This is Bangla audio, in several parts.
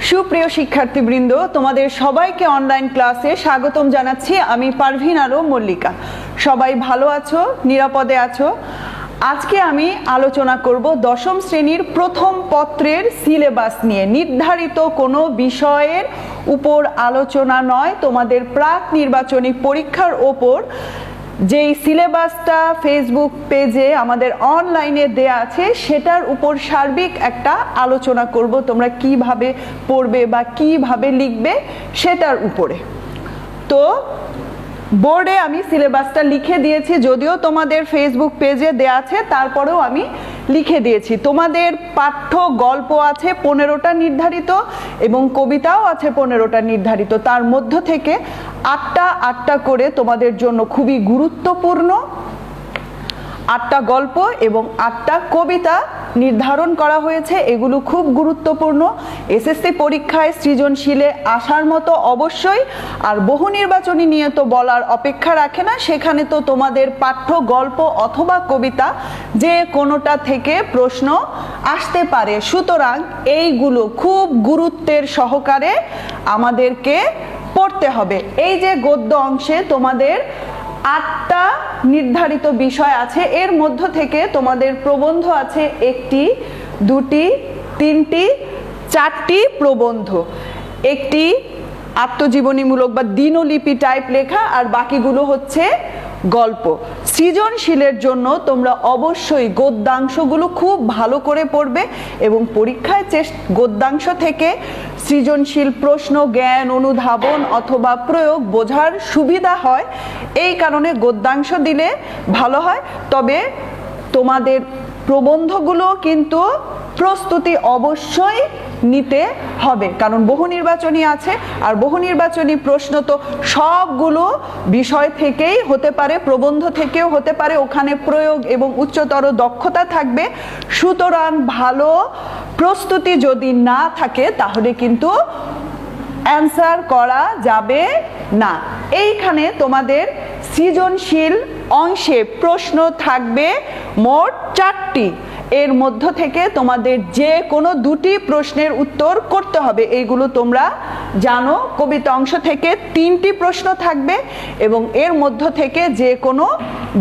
সুপ্রিয় শিক্ষার্থীবৃন্দ, তোমাদের সবাইকে অনলাইন ক্লাসে স্বাগতম জানাচ্ছি। আমি পারভিন আলম মল্লিকা। সবাই ভালো আছো, নিরাপদে আছো? আজকে আমি আলোচনা করব দশম শ্রেণীর প্রথম পত্রের সিলেবাস নিয়ে। নির্ধারিত কোনো বিষয়ের উপর আলোচনা নয়, তোমাদের প্রাক নির্বাচনী পরীক্ষার ওপর যেই সিলেবাসটা ফেসবুক পেজে আমাদের অনলাইনে দেয়া আছে সেটার উপর সার্বিক একটা আলোচনা করব। তোমরা কিভাবে পড়বে বা কিভাবে লিখবে সেটার উপরে। তো বোর্ডে আমি সিলেবাসটা লিখে দিয়েছি, যদিও তোমাদের ফেসবুক পেজে দেয়া আছে তারপরেও আমি লিখে দিয়েছি। তোমাদের পাঠ্য গল্প আছে 15টা নির্ধারিত এবং কবিতাও আছে 15টা নির্ধারিত। তার মধ্য থেকে 8টা করে তোমাদের জন্য খুবই গুরুত্বপূর্ণ 8টা গল্প এবং 8টা কবিতা নির্ধারণ করা হয়েছে। এগুলো খুব গুরুত্বপূর্ণ। এসএসসি পরীক্ষায় সৃজনশীলে আসার মতো অবশ্যই। আর বহু নির্বাচনী নিয়ে তো বলার অপেক্ষা রাখে না, সেখানে তো তোমাদের পাঠ্য গল্প অথবা কবিতা যে কোনোটা থেকে প্রশ্ন আসতে পারে। সুতরাং এইগুলো খুব গুরুত্বের সহকারে আমাদেরকে পড়তে হবে। এই যে গদ্য অংশে তোমাদের 8টা নির্ধারিত বিষয় আছে, এর মধ্য থেকে তোমাদের প্রবন্ধ আছে 1টি, 2টি, 3টি, 4টি প্রবন্ধ, একটি আত্মজীবনীমূলক বা দিনলিপি টাইপ লেখা, আর বাকিগুলো হচ্ছে গল্প। সৃজনশীলের জন্য তোমরা অবশ্যই গদ্যাংশগুলো খুব ভালো করে পড়বে এবং পরীক্ষায় গদ্যাংশ থেকে সৃজনশীল প্রশ্ন, জ্ঞান, অনুধাবন অথবা প্রয়োগ বোঝার সুবিধা হয়, এই কারণে গদ্যাংশ দিলে ভালো হয়। তবে তোমাদের প্রবন্ধগুলো কিন্তু প্রস্তুতি অবশ্যই নিতে হবে, কারণ বহু নির্বাচনী আছে, আর বহু নির্বাচনী প্রশ্ন তো সবগুলো বিষয় থেকেই হতে পারে, প্রবন্ধ থেকেও হতে পারে, ওখানে প্রয়োগ এবং উচ্চতর দক্ষতা থাকবে। সুতরাং ভালো প্রস্তুতি যদি না থাকে তাহলে কিন্তু অ্যান্সার করা যাবে না। এইখানে তোমাদের সৃজনশীল অংশে প্রশ্ন থাকবে মোট 4টি। এর মধ্য থেকে তোমাদের যে কোনো 2টি প্রশ্নের উত্তর করতে হবে, এইগুলো তোমরা জানো। কবিতা অংশ থেকে 3টি প্রশ্ন থাকবে এবং এর মধ্য থেকে যে কোনো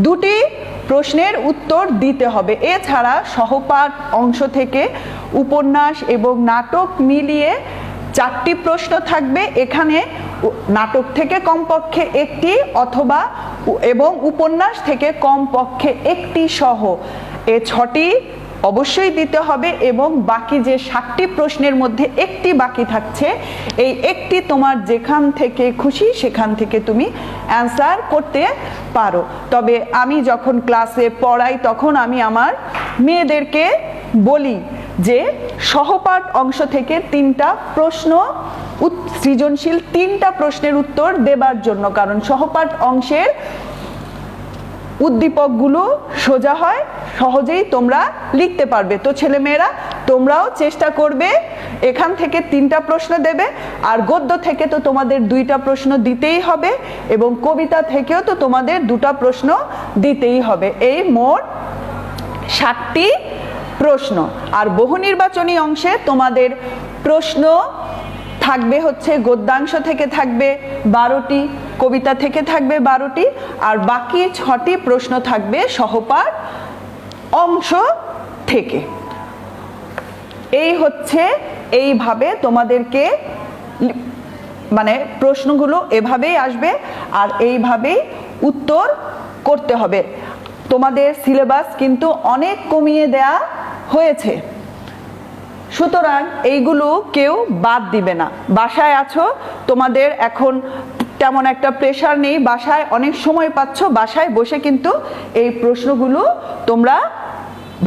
2টি প্রশ্নের উত্তর দিতে হবে। এছাড়া সহপাঠ অংশ থেকে উপন্যাস এবং নাটক মিলিয়ে 4টি প্রশ্ন থাকবে। এখানে নাটক থেকে কমপক্ষে 1টি অথবা এবং উপন্যাস থেকে কমপক্ষে 1টি সহ এ 6টি অবশ্যই দিতে হবে এবং বাকি যে 7টি প্রশ্নের মধ্যে 1টি বাকি থাকছে, এই 1টি তোমার যেখান থেকে খুশি সেখান থেকে তুমি অ্যান্সার করতে পারো। তবে আমি যখন ক্লাসে পড়াই তখন আমি আমার মেয়েদেরকে বলি যে সহপাঠ অংশ থেকে 3টা প্রশ্ন সৃজনশীল 3টা প্রশ্নের উত্তর দেবার জন্য, কারণ সহপাঠ অংশের উদ্দীপকগুলো সোজা হয়, সহজেই তোমরা লিখতে পারবে। তো ছেলেমেয়েরা তোমরাও চেষ্টা করবে, এখান থেকে 3টা প্রশ্ন দেবে, আর গদ্য থেকে তো তোমাদের 2টা প্রশ্ন দিতেই হবে এবং কবিতা থেকেও তো তোমাদের 2টা প্রশ্ন দিতেই হবে। এই মোট 7টি প্রশ্ন। আর বহু নির্বাচনী অংশে তোমাদের প্রশ্ন থাকবে হচ্ছে গদ্যাংশ থেকে থাকবে 12টি, কবিতা থেকে থাকবে 12টি, আর বাকি 6টি প্রশ্ন থাকবে সহপাঠ অংশ থেকে। এই হচ্ছে এইভাবে তোমাদেরকে মানে প্রশ্নগুলো এভাবেই আসবে আর এইভাবেই উত্তর করতে হবে। তোমাদের সিলেবাস কিন্তু অনেক কমিয়ে দেয়া হয়েছে, সুতরাং এইগুলো কেউ বাদ দিবে না। বাসায় আছো, তোমাদের এখন তেমন একটা প্রেশার নেই, বাসায় অনেক সময় পাচ্ছ, বাসায় বসে কিন্তু এই প্রশ্নগুলো তোমরা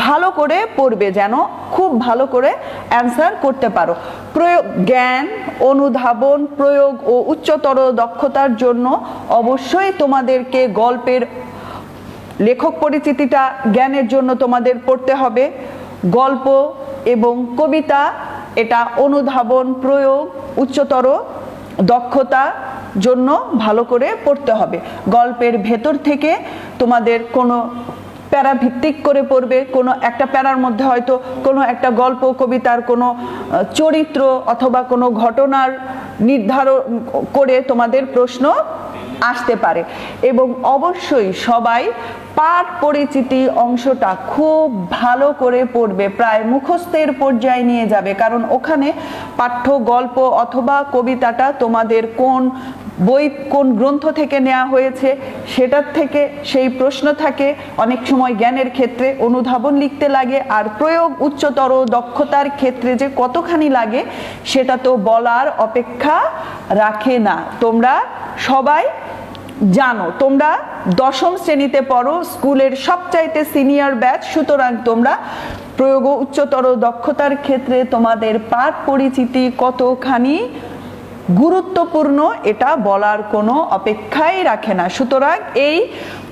ভালো করে পড়বে যেন খুব ভালো করে অ্যান্সার করতে পারো। প্রয়োগ, জ্ঞান, অনুধাবন, প্রয়োগ ও উচ্চতর দক্ষতার জন্য অবশ্যই তোমাদেরকে গল্পের লেখক পরিচিতিটা জ্ঞানের জন্য তোমাদের পড়তে হবে। গল্প এবং কবিতা এটা অনুধাবন, প্রয়োগ, উচ্চতর দক্ষতা জন্য ভালো করে পড়তে হবে। গল্পের ভেতর থেকে তোমাদের কোনো প্যারা ভিত্তিক করে পড়বে, কোনো একটা প্যারার মধ্যে হয়তো কোনো একটা গল্প কবিতার কোনো চরিত্র অথবা কোনো ঘটনার নির্ধারণ করে তোমাদের প্রশ্ন আসতে পারে। এবং অবশ্যই সবাই পাঠ পরিচিতি অংশটা খুব ভালো করে পড়বে, প্রায় মুখস্থের পর্যায়ে নিয়ে যাবে, কারণ ওখানে পাঠ্য গল্প অথবা কবিতাটা তোমাদের কোন বই কোন গ্রন্থ থেকে নেওয়া হয়েছে সেটার থেকে সেই প্রশ্ন থাকে। অনেক সময় জ্ঞানের ক্ষেত্রে অনুধাবন লিখতে লাগে, আর প্রয়োগ উচ্চতর দক্ষতার ক্ষেত্রে যে কতখানি লাগে সেটা তো বলার অপেক্ষা রাখে না। তোমরা সবাই জানো, তোমরা দশম শ্রেণীতে পড়ো, স্কুলের সবচাইতে সিনিয়র ব্যাচ, সুতরাং তোমরা প্রয়োগ উচ্চতর দক্ষতার ক্ষেত্রে তোমাদের পাঠ পরিচিতি কতখানি গুরুত্বপূর্ণ এটা বলার কোনো অপেক্ষাই রাখে না। সুতরাং এই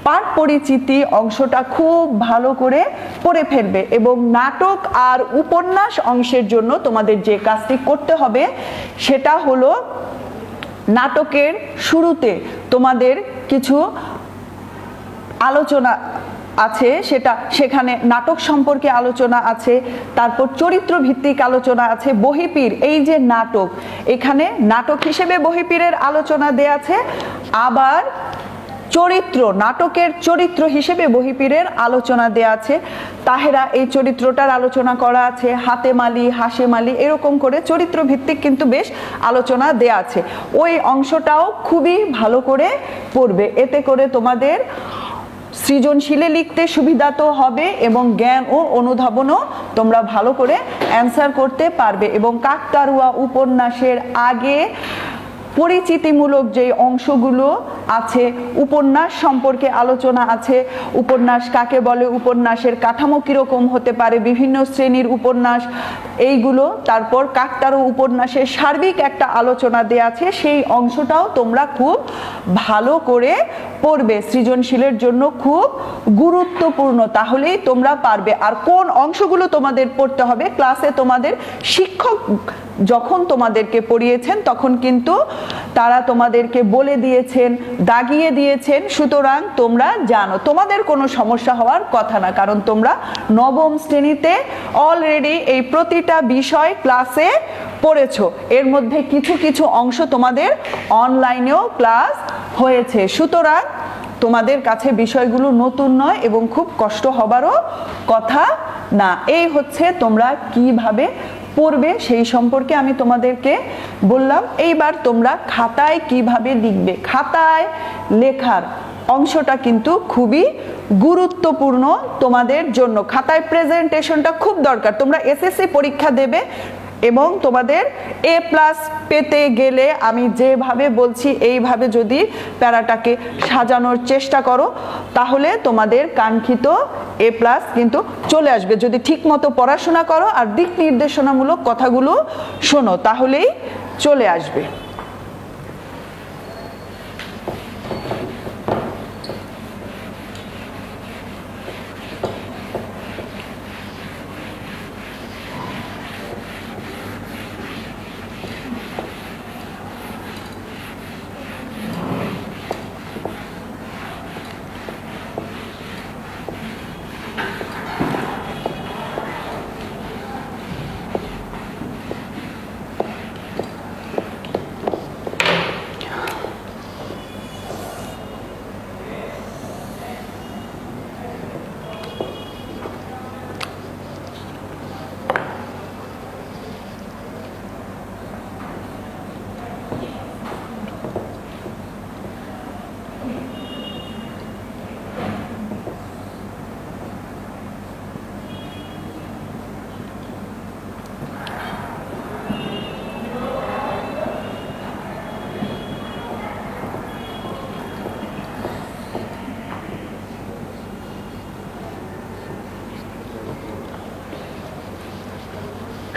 পাঠ পরিচিতি অংশটা খুব ভালো করে পড়ে ফেলবে। এবং নাটক আর উপন্যাস অংশের জন্য তোমাদের যে কাজটি করতে হবে সেটা হলো নাটকের শুরুতে তোমাদের কিছু আলোচনা আছে, সেখানে নাটক সম্পর্কে আলোচনা আছে, তারপর চরিত্র ভিত্তিক আলোচনা আছে। বহিঃপীর, এই যে নাটক, এখানে নাটক হিসেবে বহিঃপীরের আলোচনা দেয়া আছে, আবার চরিত্র, নাটকের চরিত্র হিসেবে বহিঃপীরের আলোচনা দেয়া আছে। তাহেরা, এই চরিত্রটার আলোচনা করা আছে, হাতেম আলী, হাশেম আলী, এরকম করে চরিত্র ভিত্তিক কিন্তু বেশ আলোচনা দেয়া আছে। ওই অংশটাও খুবই ভালো করে পড়বে, এতে করে তোমাদের সৃজনশীলে লিখতে সুবিধা তো হবে এবং জ্ঞান ও অনুধাবনও তোমরা ভালো করে অ্যান্সার করতে পারবে। এবং কাকতাড়ুয়া উপন্যাসের আগে পরিচিতিমূলক যে অংশগুলো আছে, উপন্যাস সম্পর্কে আলোচনা আছে, উপন্যাস কাকে বলে, উপন্যাসের কাঠামো কিরকম হতে পারে, বিভিন্ন শ্রেণীর উপন্যাস, এইগুলো, তারপর কাকতাড়ু উপন্যাসের সার্বিক একটা আলোচনা দেয়া আছে, সেই অংশটাও তোমরা খুব ভালো করে পড়বে, সৃজনশীলের জন্য খুব গুরুত্বপূর্ণ, তাহলেই তোমরা পারবে। আর কোন অংশগুলো তোমাদের পড়তে হবে, ক্লাসে তোমাদের শিক্ষক যখন তোমাদেরকে পড়িয়েছেন তখন কিন্তু তারা তোমাদেরকে বলে দিয়েছেন, দাগিয়ে দিয়েছেন, সুতরাং তোমরা জানো, তোমাদের কোনো সমস্যা হওয়ার কথা না, কারণ তোমরা নবম শ্রেণীতে অলরেডি এই প্রতিটা বিষয় ক্লাসে পড়েছো। এর মধ্যে কিছু কিছু অংশ তোমাদের অনলাইনেও ক্লাস হয়েছে, সুতরাং তোমাদের কাছে বিষয়গুলো নতুন নয় এবং খুব কষ্ট হবারও কথা না। এই হচ্ছে তোমরা কিভাবে পড়বে সেই সম্পর্কে আমি তোমাদেরকে বললাম। এইবার তোমরা খাতায় কিভাবে লিখবে, খাতায় লেখার অংশটা কিন্তু খুবই গুরুত্বপূর্ণ তোমাদের জন্য। খাতায় প্রেজেন্টেশনটা খুব দরকার। তোমরা এসএসসি পরীক্ষা দেবে এবং তোমাদের A+ পেতে গেলে আমি যেভাবে বলছি এইভাবে যদি প্যারাটাকে সাজানোর চেষ্টা করো তাহলে তোমাদের কাঙ্ক্ষিত A+ কিন্তু চলে আসবে। যদি ঠিকমতো পড়াশোনা করো আর দিক নির্দেশনামূলক কথাগুলো শোনো তাহলেই চলে আসবে।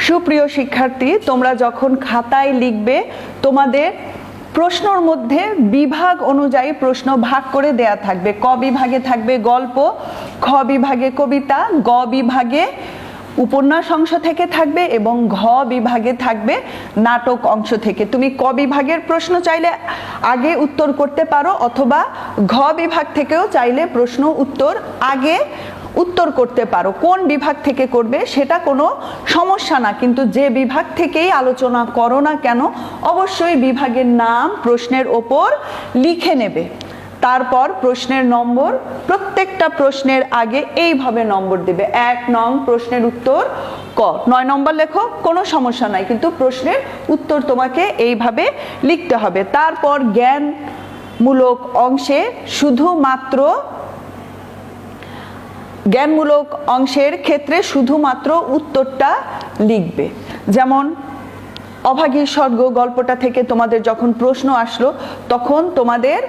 সুপ্রিয় শিক্ষার্থী, তোমরা যখন খাতায় লিখবে তোমাদের প্রশ্নর মধ্যে বিভাগ অনুযায়ী প্রশ্ন ভাগ করে দেয়া থাকবে। ক বিভাগে থাকবে গল্প, খ বিভাগে কবিতা, গ বিভাগে উপন্যাস অংশ থেকে থাকবে এবং ঘ বিভাগে থাকবে নাটক অংশ থেকে। তুমি ক বিভাগের প্রশ্ন চাইলে আগে উত্তর করতে পারো, অথবা ঘ বিভাগ থেকেও চাইলে প্রশ্ন উত্তর আগে উত্তর করতে পারো। কোন বিভাগ থেকে করবে সেটা কোনো সমস্যা না, কিন্তু যে বিভাগ থেকেই আলোচনা করো না কেন অবশ্যই বিভাগের নাম প্রশ্নের ওপর লিখে নেবে। তারপর প্রশ্নের নম্বর, প্রত্যেকটা প্রশ্নের আগে এইভাবে নম্বর দেবে। 1 নং প্রশ্নের উত্তর ক, 9 নম্বর লেখো, কোনো সমস্যা নাই, কিন্তু প্রশ্নের উত্তর তোমাকে এইভাবে লিখতে হবে। তারপর জ্ঞানমূলক অংশে শুধুমাত্র জ্ঞানমূলক অংশের ক্ষেত্রে শুধুমাত্র উত্তরটা লিখবে। যেমন অভাগীর স্বর্গ গল্পটা থেকে তোমাদের যখন প্রশ্ন আসলো, তখন তোমাদের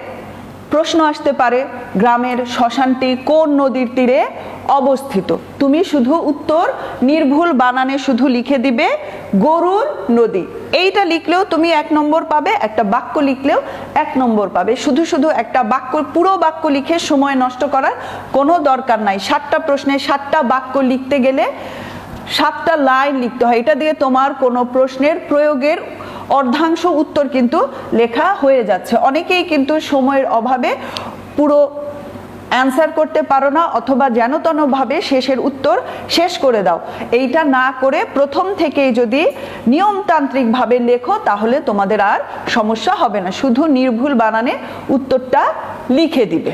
প্রশ্ন আসতে পারে গ্রামের শ্মশানটি কোন নদীর তীরে অবস্থিত। তুমি শুধু উত্তর নির্ভুল বানানে শুধু লিখে দিবে গরুর নদী। এইটা লিখলেও তুমি 1 নম্বর পাবে, একটা বাক্য লিখলেও 1 নম্বর পাবে। শুধু শুধু একটা বাক্য, পুরো বাক্য লিখে সময় নষ্ট করার কোনো দরকার নাই। 7টা প্রশ্নে 7টা বাক্য লিখতে গেলে 7টা লাইন লিখতে হয়। এটা দিয়ে তোমার কোনো প্রশ্নের প্রয়োগের অর্ধাংশ উত্তর কিন্তু লেখা হয়ে যাচ্ছে। অনেকেই কিন্তু সময়ের অভাবে পুরো অ্যান্সার করতে পারো না, অথবা যেন তেনভাবে শেষের উত্তর শেষ করে দাও। এইটা না করে প্রথম থেকেই যদি নিয়মতান্ত্রিকভাবে লেখো তাহলে তোমাদের আর সমস্যা হবে না। শুধু নির্ভুল বানানে উত্তরটা লিখে দিবে।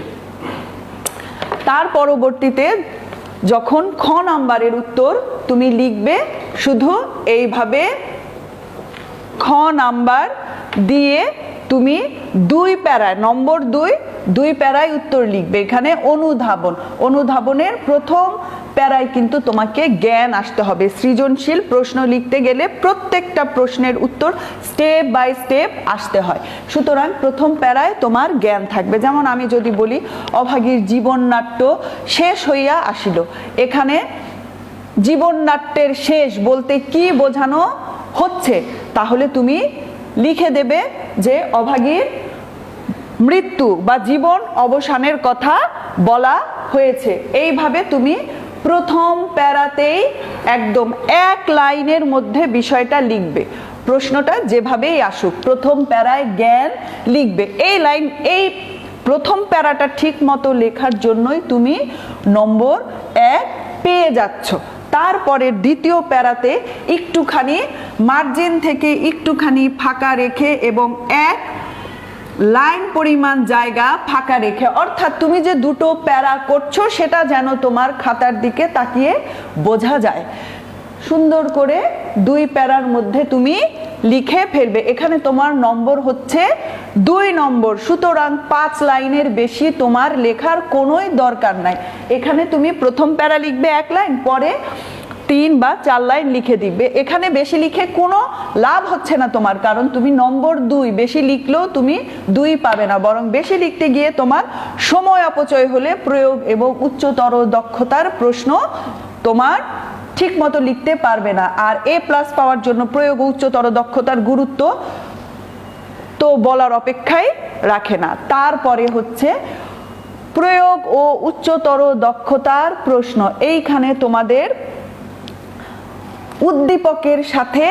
তার পরবর্তীতে যখন খ নাম্বারের উত্তর তুমি লিখবে, শুধু এইভাবে খ নাম্বার দিয়ে তুমি 2 প্যারায়, নম্বর 2 প্যারায় উত্তর লিখবে। এখানে অনুধাবনের প্রথম প্যারায় কিন্তু তোমাকে জ্ঞান আসতে হবে। সৃজনশীল প্রশ্ন লিখতে গেলে প্রত্যেকটা প্রশ্নের উত্তর স্টেপ বাই স্টেপ আসতে হয়। সুতরাং প্রথম প্যারায় তোমার জ্ঞান থাকবে। যেমন আমি যদি বলি অভাগীর জীবননাট্য শেষ হইয়া আসিল, এখানে জীবননাট্যের শেষ বলতে কি বোঝানো হচ্ছে, তাহলে তুমি লিখে দেবে যে অভাগীর মৃত্যু বা জীবন অবসানের কথা বলা হয়েছে। এইভাবে তুমি প্রথম প্যারাতেই একদম 1 লাইনের মধ্যে বিষয়টা লিখবে। প্রশ্নটা যেভাবেই আসুক প্রথম প্যারায় জ্ঞান লিখবে। এই প্রথম প্যারাটা ঠিক মতো লেখার জন্যই তুমি নম্বর 1 পেয়ে যাচ্ছ। তারপরে দ্বিতীয় প্যারাতে একটুখানি মার্জিন থেকে একটুখানি ফাঁকা রেখে এবং 1 লাইন পরিমাণ জায়গা ফাঁকা রেখে, অর্থাৎ তুমি যে 2টো প্যারা করছো সেটা যেন তোমার খাতার দিকে তাকিয়ে বোঝা যায়। সুন্দর করে 2 প্যারার মধ্যে তুমি লিখে ফেলবে। এখানে তোমার নম্বর হচ্ছে 2 নম্বর, সুতরাং 5 লাইনের বেশি তোমার লেখার কোনোই দরকার নাই। এখানে তুমি প্রথম প্যারা লিখবে 1 লাইন, পরে 3 বা 4 লাইন লিখে দিবে। এখানে বেশি লিখে কোনো লাভ হচ্ছে না তোমার, কারণ তুমি নম্বর 2, বেশি লিখলেও তুমি 2 পাবে না, বরং বেশি লিখতে গিয়ে তোমার সময় অপচয় হলে প্রয়োগ এবং উচ্চতর দক্ষতার প্রশ্ন তোমার ঠিক মতো লিখতে পারবে না। আর A+ পাওয়ার জন্য প্রয়োগ ও উচ্চতর দক্ষতার গুরুত্ব তো বলার অপেক্ষাই রাখে না। তারপরে হচ্ছে প্রয়োগ ও উচ্চতর দক্ষতার প্রশ্ন। এইখানে তোমাদের উদ্দীপকের সাথে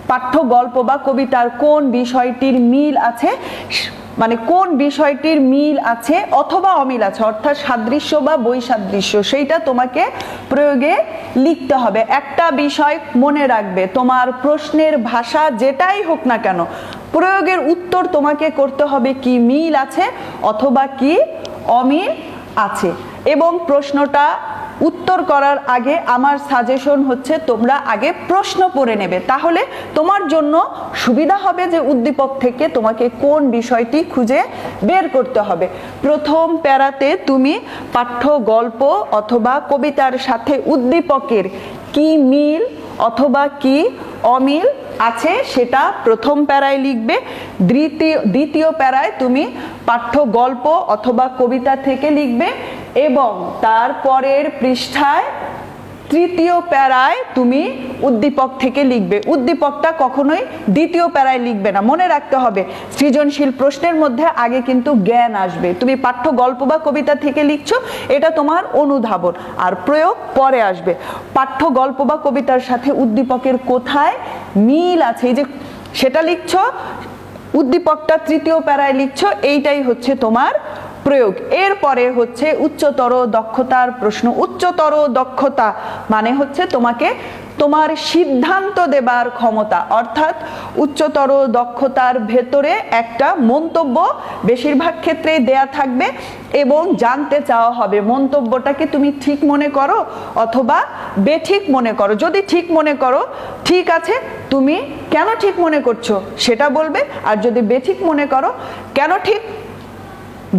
পাঠ্য গল্প বা কবিতার কোন বিষয়টির মিল আছে, মানে কোন বিষয়টির মিল আছে অথবা অমিল আছে, অর্থাৎ সাদৃশ্য বা বৈসাদৃশ্য, সেইটা তোমাকে প্রয়োগে লিখতে হবে। একটা বিষয় মনে রাখবে, তোমার প্রশ্নের ভাষা যেটাই হোক না কেন, প্রয়োগের উত্তর তোমাকে করতে হবে কি মিল আছে অথবা কি অমিল আছে। এবং প্রশ্নটা উত্তর করার আগে আমার সাজেশন হচ্ছে তোমরা আগে প্রশ্ন পড়ে নেবে, তাহলে তোমার জন্য সুবিধা হবে যে উদ্দীপক থেকে তোমাকে কোন বিষয়টি খুঁজে বের করতে হবে। প্রথম প্যারাতে তুমি পাঠ্য গল্প অথবা কবিতার সাথে উদ্দীপকের কি মিল অথবা কি অমিল আছে সেটা প্রথম প্যারায় লিখবে। দ্বিতীয় প্যারায় তুমি পাঠ্য গল্প অথবা কবিতা থেকে লিখবে এবং তারপরের পৃষ্ঠায় তৃতীয় প্যারায় তুমি উদ্দীপক থেকে লিখবে। উদ্দীপকটা কখনোই দ্বিতীয় প্যারায় লিখবে না, মনে রাখতে হবে। সৃজনশীল প্রশ্নের মধ্যে আগে কিন্তু জ্ঞান আসবে। তুমি পাঠ্য গল্প বা কবিতা থেকে লিখছো, এটা তোমার অনুধাবন, আর প্রয়োগ পরে আসবে। পাঠ্য গল্প বা কবিতার সাথে উদ্দীপকের কোথায় মিল আছে, এই যে সেটা লিখছো, উদ্দীপকটা তৃতীয় প্যারায় লিখছো, এইটাই হচ্ছে তোমার প্রয়োগ। এরপরে হচ্ছে উচ্চতর দক্ষতার প্রশ্ন। উচ্চতর দক্ষতা মানে হচ্ছে তোমাকে তোমার সিদ্ধান্ত দেবার ক্ষমতা, অর্থাৎ উচ্চতর দক্ষতার ভেতরে একটা মন্তব্য বেশিরভাগ ক্ষেত্রেই দেয়া থাকবে এবং জানতে চাওয়া হবে মন্তব্যটাকে তুমি ঠিক মনে করো অথবা বেঠিক মনে করো। যদি ঠিক মনে করো, ঠিক আছে, তুমি কেন ঠিক মনে করছো সেটা বলবে, আর যদি বেঠিক মনে করো, কেন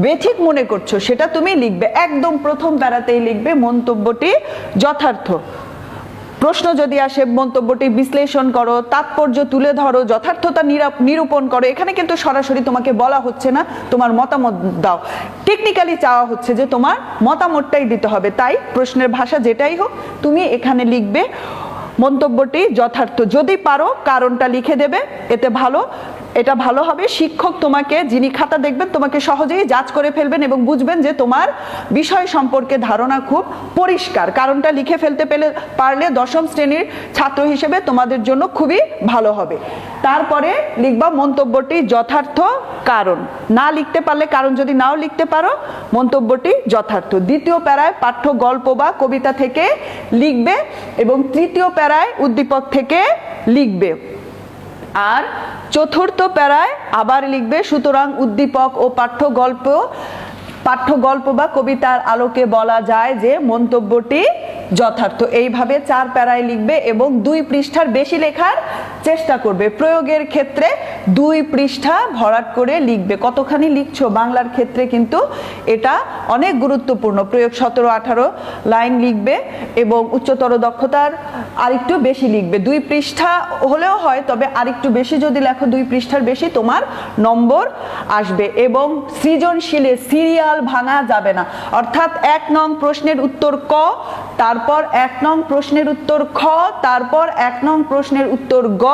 বেঠিক মনে করছো সেটা তুমি লিখবে। একদম প্রথম প্যারাতেই লিখবে মন্তব্যটি যথার্থ। প্রশ্ন যদি আসে, মন্তব্যটি বিশ্লেষণ করো, তাৎপর্য তুলে ধরো, যথার্থতা নিরূপণ করো। এখানে কিন্তু সরাসরি তোমাকে বলা হচ্ছে না তোমার মতামত দাও, টেকনিক্যালি চাওয়া হচ্ছে যে তোমার মতামতটাই দিতে হবে। তাই প্রশ্নের ভাষা যেটাই হোক, তুমি এখানে লিখবে মন্তব্যটি যথার্থ। যদি পারো কারণটা লিখে দেবে, এটা ভালো হবে। শিক্ষক তোমাকে, যিনি খাতা দেখবেন, তোমাকে সহজেই যাচ করে ফেলবেন এবং বুঝবেন যে তোমার বিষয় সম্পর্কে ধারণা খুব পরিষ্কার। কারণটা লিখে ফেলতে পারলে দশম শ্রেণীর ছাত্র হিসেবে তোমাদের জন্য খুবই ভালো হবে। তারপরে লিখবা মন্তব্যটি যথার্থ কারণ। না লিখতে পারলে, কারণ যদি নাও লিখতে পারো, মন্তব্যটি যথার্থ। দ্বিতীয় প্যারায় পাঠ্য গল্প বা কবিতা থেকে লিখবে এবং তৃতীয় প্যারায় উদ্দীপক থেকে লিখবে। আর চতুর্থ প্যারায় আবার লিখবে। সুতরাং উদ্দীপক ও পাঠ্য গল্প বা কবিতার আলোকে বলা যায় যে মন্তব্যটি যথার্থ। এইভাবে 4 প্যারায় লিখবে এবং 2 পৃষ্ঠার বেশি লেখার চেষ্টা করবে। প্রয়োগের ক্ষেত্রে 2 পৃষ্ঠা ভরাট করে লিখবে। কতখানি লিখছো বাংলার ক্ষেত্রে কিন্তু এটা অনেক গুরুত্বপূর্ণ। প্রয়োগ 17-18 লাইন লিখবে এবং উচ্চতর দক্ষতার আরেকটু বেশি লিখবে। 2 পৃষ্ঠা হলেও হয়, তবে আরেকটু বেশি যদি লেখো, 2 পৃষ্ঠার বেশি, তোমার নম্বর আসবে। এবং সৃজনশীলে সিরিয়াল ভাঙা যাবে না, অর্থাৎ 1 নং প্রশ্নের উত্তর ক, তারপর 1 নং প্রশ্নের উত্তর খ, তারপর 1 নং প্রশ্নের উত্তর গ,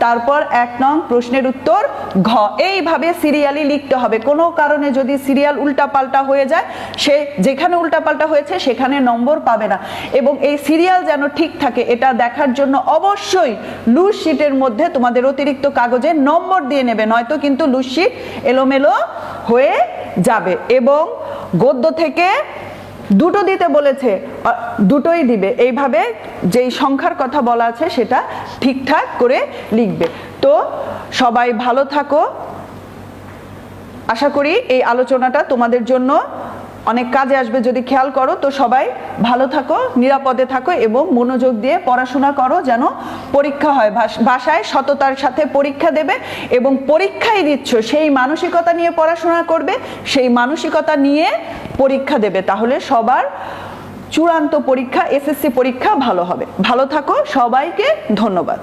তারপর 1 নং প্রশ্নের উত্তর ঘ। এইভাবে সিরিয়ালি লিখতে হবে। কোনো কারণে যদি সিরিয়াল উল্টাপাল্টা হয়ে যায়, সে যেখানে উল্টাপাল্টা হয়েছে সেখানে নম্বর পাবে না। এবং এই সিরিয়াল যেন ঠিক থাকে, এটা দেখার জন্য অবশ্যই লুজ শিটের মধ্যে তোমাদের অতিরিক্ত কাগজে নম্বর দিয়ে নেবে, নয়তো কিন্তু লুজ শিট এলোমেলো হয়ে যাবে। এবং গদ্য থেকে 2টো দিতে বলেছে, 2টোই দিবে। এইভাবে যেই সংখ্যার কথা বলা আছে সেটা ঠিকঠাক করে লিখবে। তো সবাই ভালো থাকো। আশা করি এই আলোচনাটা তোমাদের জন্য অনেক কাজে আসবে যদি খেয়াল করো। তো সবাই ভালো থাকো, নিরাপদে থাকো এবং মনোযোগ দিয়ে পড়াশোনা করো, যেন পরীক্ষা হয়। বাসায় সততার সাথে পরীক্ষা দেবে এবং পরীক্ষায় দিচ্ছ সেই মানসিকতা নিয়ে পড়াশোনা করবে, সেই মানসিকতা নিয়ে পরীক্ষা দেবে। তাহলে সবার চূড়ান্ত পরীক্ষা, এসএসসি পরীক্ষা ভালো হবে। ভালো থাকো, সবাইকে ধন্যবাদ।